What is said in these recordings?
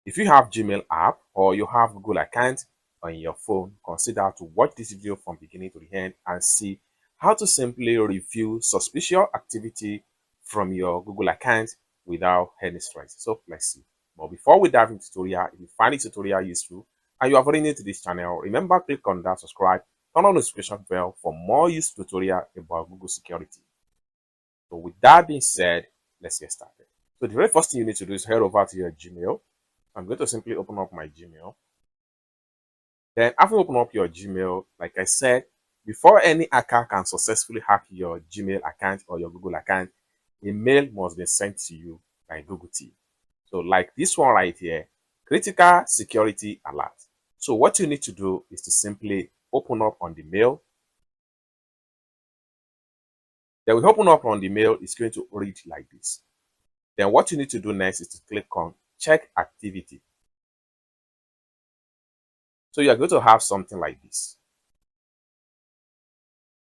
If you have Gmail app or you have Google account on your phone, consider to watch this video from beginning to the end and see how to simply review suspicious activity from your Google account without any stress. So let's see. But before we dive into tutorial, if you find this tutorial useful and you are very new to this channel, remember click on that subscribe, turn on the notification bell for more useful tutorial about Google security. So with that being said, let's get started. So the very first thing you need to do is head over to your Gmail. I'm going to simply open up my Gmail. Then after open up your Gmail, like I said, before any hacker can successfully hack your Gmail account or your Google account, a mail must be sent to you by Google team. So like this one right here, critical security alert. So what you need to do is to simply open up on the mail. Then we open up on the mail, it's going to read like this. Then what you need to do next is to click on check activity. So you are going to have something like this.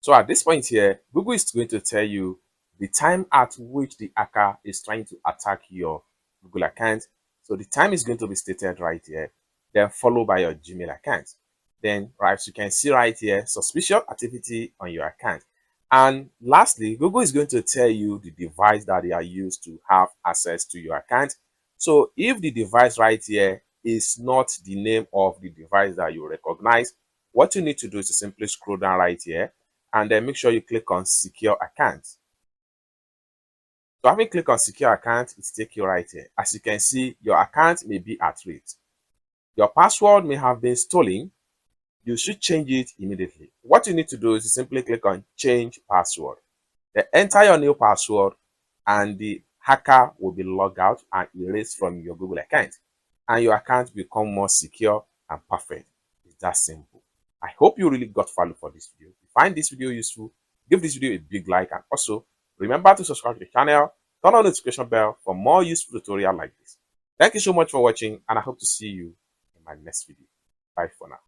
So at this point here, Google is going to tell you the time at which the hacker is trying to attack your Google account. So the time is going to be stated right here, then followed by your Gmail account. Then, right, so you can see right here, suspicious activity on your account. And lastly, Google is going to tell you the device that they are used to have access to your account. So if the device right here is not the name of the device that you recognize, what you need to do is to simply scroll down right here and then make sure you click on secure account. So having clicked on secure account, it takes you right here. As you can see, your account may be at risk. Your password may have been stolen. You should change it immediately. What you need to do is to simply click on change password. Then enter your new password and the hacker will be logged out and erased from your Google account. And your account will become more secure and perfect. It's that simple. I hope you really got value for this video. If you find this video useful, give this video a big like and also remember to subscribe to the channel, turn on the notification bell for more useful tutorials like this. Thank you so much for watching and I hope to see you in my next video. Bye for now.